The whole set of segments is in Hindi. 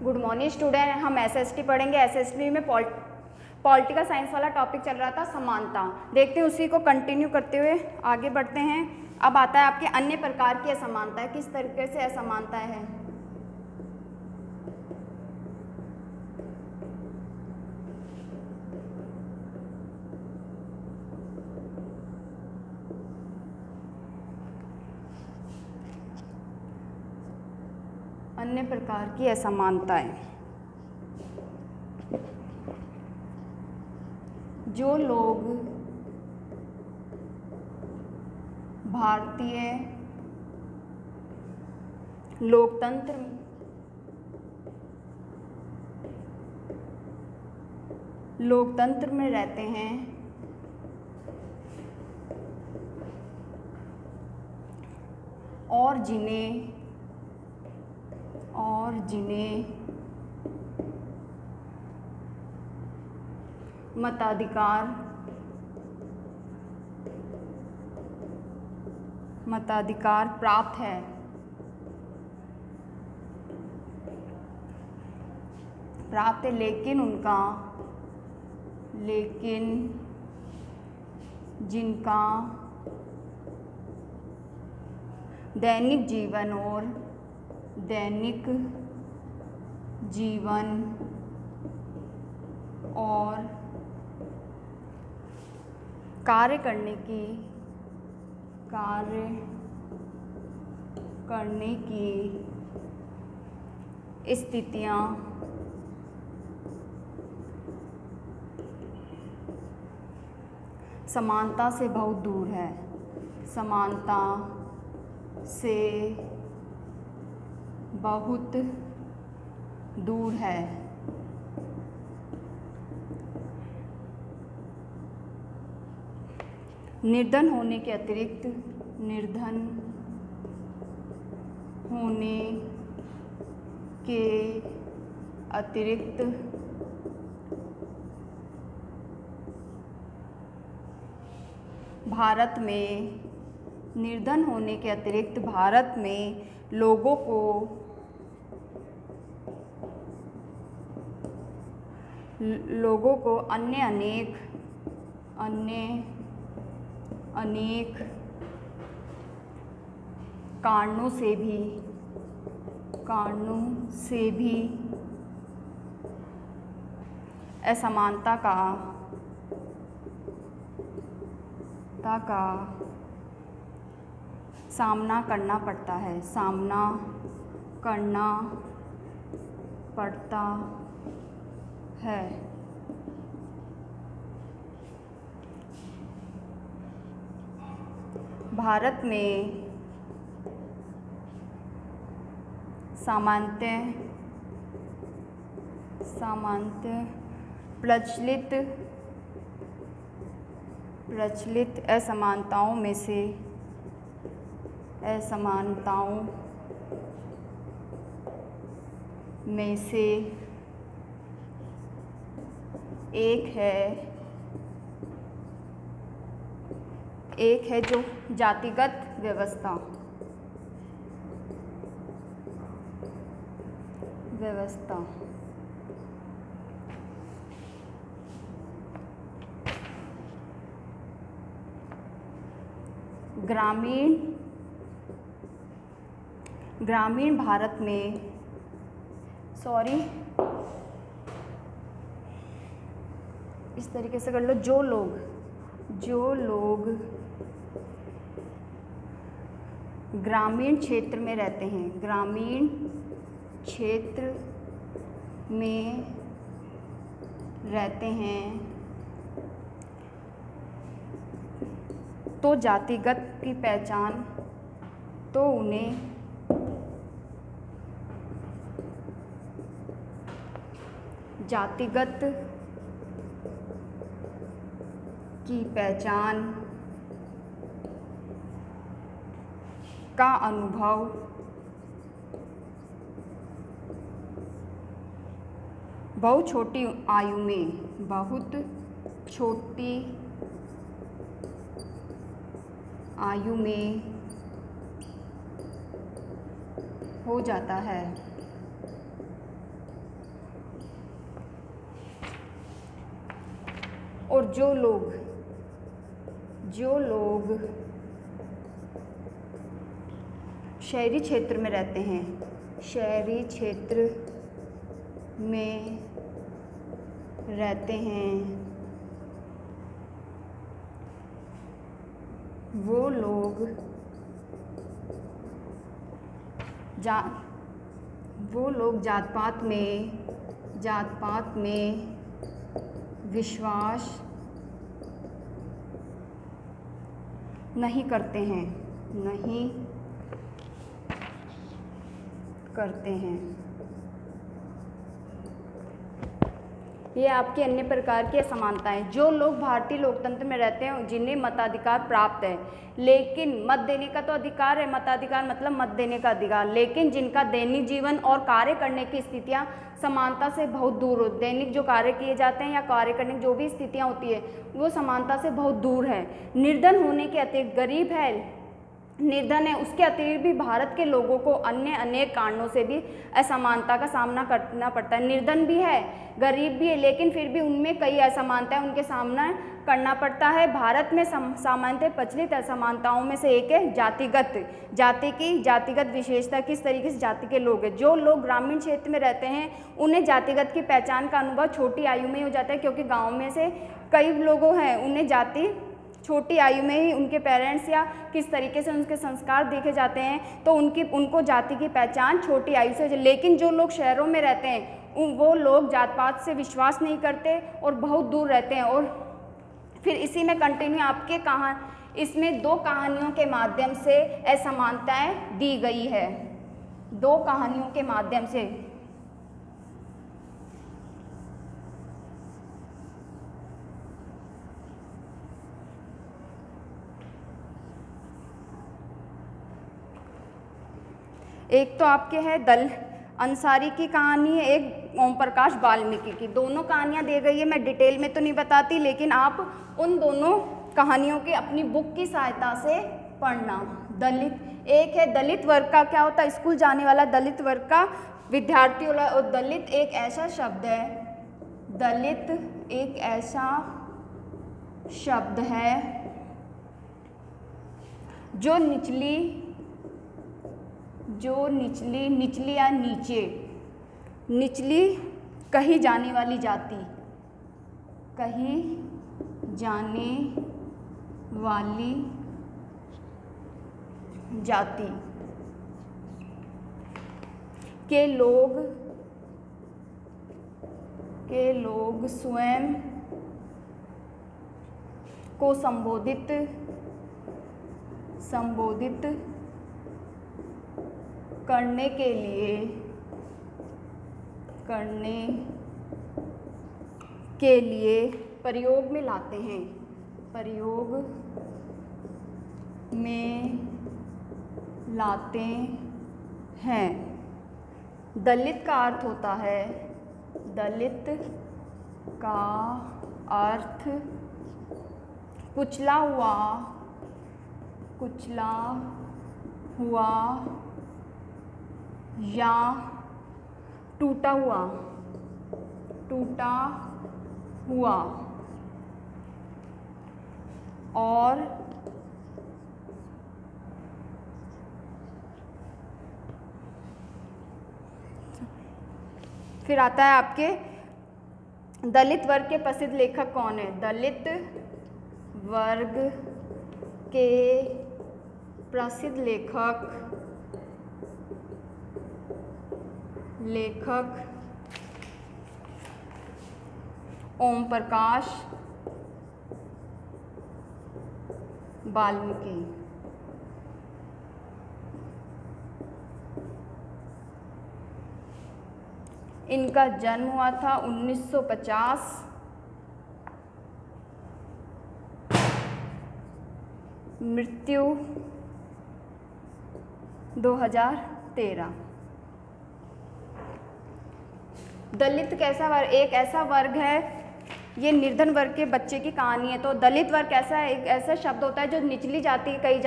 Good morning student. हम एसएसटी पढ़ेंगे। एसएसटी में पॉलिटिकल साइंस वाला टॉपिक चल रहा था समानता। देखते हैं उसी को कंटिन्यू करते हुए आगे बढ़ते हैं। अब आता है आपके अन्य प्रकार की असमानताएं। किस तरीके से असमानताएं हैं? अन्य प्रकार की असमानताएं, जो लोग भारतीय लोकतंत्र में रहते हैं और जिन्हें मताधिकार प्राप्त है, लेकिन जिनका दैनिक जीवन और कार्य करने की स्थितियां समानता से बहुत दूर है। समानता से बहुत दूर है। निर्धन होने के अतिरिक्त भारत में लोगों को अन्य अनेक कारणों से भी असमानता का सामना करना पड़ता है। भारत में सामान्यतः प्रचलित असमानताओं में से एक है जो जातिगत व्यवस्था। ग्रामीण भारत में इस तरीके से कर लो। जो लोग ग्रामीण क्षेत्र में रहते हैं तो जातिगत की पहचान उन्हें जातिगत की पहचान का अनुभव बहुत छोटी आयु में हो जाता है। और जो लोग शहरी क्षेत्र में रहते हैं, शहरी क्षेत्र में रहते हैं, वो लोग जात पात में विश्वास नहीं करते हैं, ये आपकी अन्य प्रकार की असमानताएं। जो लोग भारतीय लोकतंत्र में रहते हैं जिन्हें मताधिकार प्राप्त है, लेकिन मत देने का तो अधिकार है, मताधिकार मतलब मत देने का अधिकार, लेकिन जिनका दैनिक जीवन और कार्य करने की स्थितियां समानता से बहुत दूर हो, दैनिक जो कार्य किए जाते हैं या कार्य करने की जो भी स्थितियां होती है वो समानता से बहुत दूर है। निर्धन होने के अतिरिक्त गरीब है, निर्धन है, उसके अतिरिक्त भी भारत के लोगों को अन्य अनेक कारणों से भी असमानता का सामना करना पड़ता है। निर्धन भी है, गरीब भी है, लेकिन फिर भी उनमें कई असमानताएं उनके सामना करना पड़ता है। भारत में सामान्यतः प्रचलित असमानताओं में से एक है जातिगत विशेषता। किस तरीके से जाति के लोग हैं, जो लोग ग्रामीण क्षेत्र में रहते हैं उन्हें जातिगत की पहचान का अनुभव छोटी आयु में ही हो जाता है, क्योंकि गाँव में से कई लोगों हैं उन्हें जाति छोटी आयु में ही उनके पेरेंट्स या किस तरीके से उनके संस्कार देखे जाते हैं तो उनको जाति की पहचान छोटी आयु से। लेकिन जो लोग शहरों में रहते हैं वो लोग जात पात से विश्वास नहीं करते और बहुत दूर रहते हैं। और फिर इसी में कंटिन्यू आपके इसमें 2 कहानियों के माध्यम से असमानताएं दी गई है, 2 कहानियों के माध्यम से। एक तो आपके है दल अंसारी की कहानी है, एक ओम प्रकाश वाल्मीकि की। दोनों कहानियाँ दे गई है, मैं डिटेल में तो नहीं बताती, लेकिन आप उन दोनों कहानियों की अपनी बुक की सहायता से पढ़ना। एक है दलित वर्ग का क्या होता है, स्कूल जाने वाला दलित वर्ग का विद्यार्थी वाला। और दलित एक ऐसा शब्द है, दलित एक ऐसा शब्द है जो निचली या निचली कही जाने वाली जाति, कही जाने वाली जाति के लोग स्वयं को संबोधित करने के लिए प्रयोग में लाते हैं। दलित का अर्थ होता है, दलित का अर्थ कुचला हुआ या टूटा हुआ और फिर आता है आपके दलित वर्ग के प्रसिद्ध लेखक कौन है। दलित वर्ग के प्रसिद्ध लेखक ओम प्रकाश वाल्मीकि। इनका जन्म हुआ था 1950, मृत्यु 2013। दलित कैसा वर्ग, एक ऐसा वर्ग है, ये निर्धन वर्ग के बच्चे की कहानी है। तो दलित वर्ग कैसा है, एक ऐसा शब्द होता है जो निचली जाति कई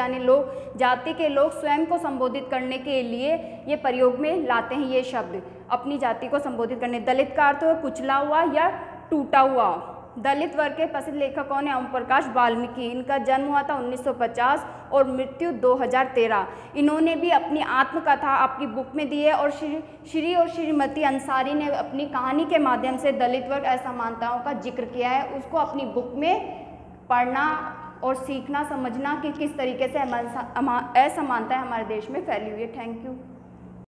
जाति के लोग स्वयं को संबोधित करने के लिए ये प्रयोग में लाते हैं। ये शब्द अपनी जाति को संबोधित करने। दलित का अर्थ है कुचला हुआ या टूटा हुआ। दलित वर्ग के प्रसिद्ध लेखक कौन है? ओम प्रकाश वाल्मीकि। इनका जन्म हुआ था 1950 और मृत्यु 2013। इन्होंने भी अपनी आत्मकथा आपकी बुक में दी है और श्री और श्रीमती अंसारी ने अपनी कहानी के माध्यम से दलित वर्ग असमानताओं का जिक्र किया है। उसको अपनी बुक में पढ़ना और सीखना, समझना कि किस तरीके से असमानताएं हमारे देश में फैली हुई है। Thank you.